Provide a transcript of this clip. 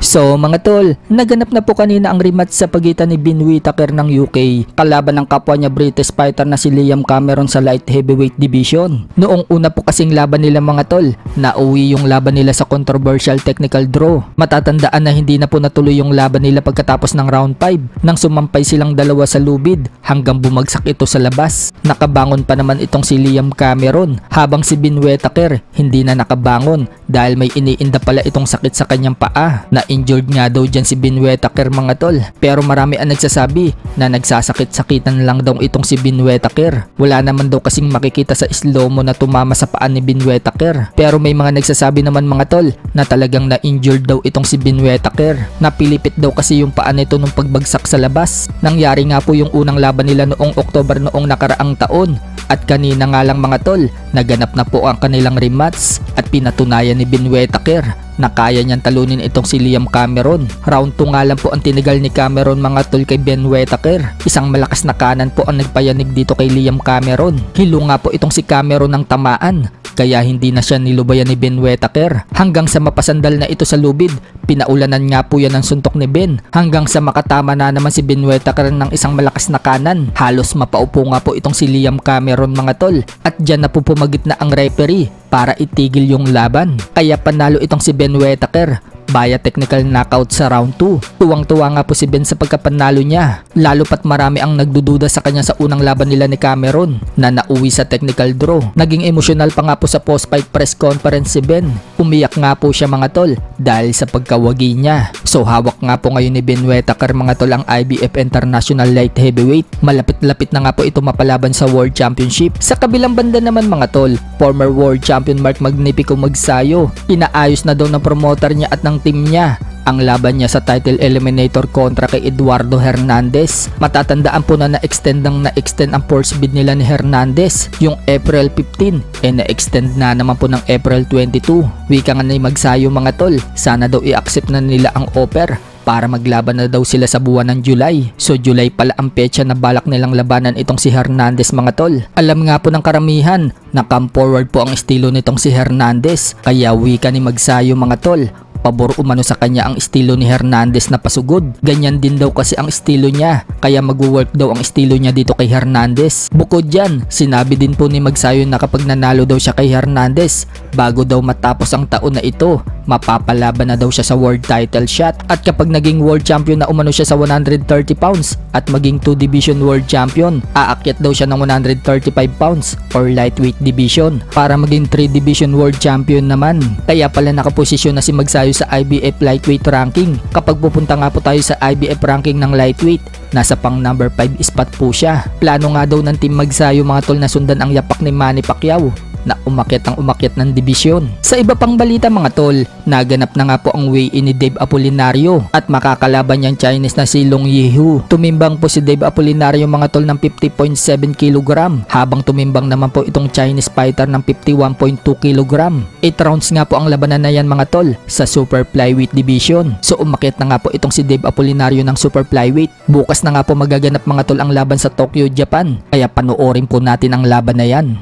So mga tol, naganap na po kanina ang rematch sa pagitan ni Ben Whittaker ng UK kalaban ng kapwa niya British fighter na si Liam Cameron sa light heavyweight division. Noong una po kasing laban nila mga tol, nauwi yung laban nila sa controversial technical draw. Matatandaan na hindi na po natuloy yung laban nila pagkatapos ng round 5 nang sumampay silang dalawa sa lubid hanggang bumagsak ito sa labas. Nakabangon pa naman itong si Liam Cameron habang si Ben Whittaker hindi na nakabangon dahil may iniinda pala itong sakit sa kanyang paa. Na-injured nga daw dyan si Ben Whittaker mga tol, pero marami ang nagsasabi na nagsasakit-sakitan lang daw itong si Ben Whittaker. Wala naman daw kasing makikita sa slow-mo na tumama sa paa ni Ben Whittaker, pero may mga nagsasabi naman mga tol na talagang na-injured daw itong si Ben Whittaker. Napilipit daw kasi yung paa nito nung pagbagsak sa labas. Nangyari nga po yung unang laban nila noong October noong nakaraang taon. At kanina nga lang mga tol, naganap na po ang kanilang rematch at pinatunayan ni Ben Whittaker na kaya niyang talunin itong si Liam Cameron. Round 2 nga lang po ang tinigal ni Cameron mga tol kay Ben Whittaker. Isang malakas na kanan po ang nagpayanig dito kay Liam Cameron. Hilo nga po itong si Cameron ng tamaan, kaya hindi na siya nilubayan ni Ben Whittaker. Hanggang sa mapasandal na ito sa lubid, pinaulanan nga po yan ng suntok ni Ben hanggang sa makatama na naman si Ben Whittaker ng isang malakas na kanan. Halos mapaupo nga po itong si Liam Cameron mga tol at dyan na po pumagit na ang referee para itigil yung laban. Kaya panalo itong si Ben Whittaker via technical knockout sa round 2. Tuwang-tuwa nga po si Ben sa pagkapanalo niya, lalo pat marami ang nagdududa sa kanya sa unang laban nila ni Cameron na nauwi sa technical draw. Naging emosyonal pa nga po sa post-fight press conference si Ben. Umiyak nga po siya mga tol dahil sa pagkawagi niya. So hawak nga po ngayon ni Ben Whittaker mga tol ang IBF International Light Heavyweight. Malapit-lapit na nga po ito mapalaban sa World Championship. Sa kabilang banda naman mga tol, former World Champion Mark Magnifico Magsayo, inaayos na daw ng promoter niya at ng team niya ang laban niya sa title eliminator kontra kay Eduardo Hernandez. Matatandaan po na na-extend ang force bid nila ni Hernandez yung April 15 na-extend na naman po ng April 22. Wika nga na Magsayo mga tol, sana daw i-accept na nila ang offer para maglaban na daw sila sa buwan ng July. So July pala ang petsa na balak nilang labanan itong si Hernandez mga tol. Alam nga po ng karamihan na come forward po ang estilo nitong si Hernandez, kaya wika ni Magsayo mga tol, pabor umano sa kanya ang estilo ni Hernandez na pasugod. Ganyan din daw kasi ang estilo niya, kaya mag-work daw ang estilo niya dito kay Hernandez. Bukod dyan, sinabi din po ni Magsayo na kapag nanalo daw siya kay Hernandez, bago daw matapos ang taon na ito, mapapalaban na daw siya sa world title shot. At kapag naging world champion na umano siya sa 130 pounds at maging 2 division world champion, aakyat daw siya ng 135 pounds or lightweight division para maging 3 division world champion naman. Kaya pala nakaposisyon na si Magsayo sa IBF lightweight ranking. Kapag pupunta nga po tayo sa IBF ranking ng lightweight, nasa pang number 5 spot po siya. Plano nga daw ng team Magsayo mga tol na sundan ang yapak ni Manny Pacquiao na umakyat ng dibisyon. Sa iba pang balita mga tol, naganap na nga po ang weigh-in ni Dave Apolinario at makakalaban niyang Chinese na si Long Yehu. Tumimbang po si Dave Apolinario mga tol ng 50.7 kg habang tumimbang naman po itong Chinese fighter ng 51.2 kg. 8 rounds nga po ang labanan na yan mga tol sa super flyweight division. So umakyat na nga po itong si Dave Apolinario ng super flyweight. Bukas na nga po magaganap mga tol ang laban sa Tokyo, Japan, kaya panoorin po natin ang laban na yan.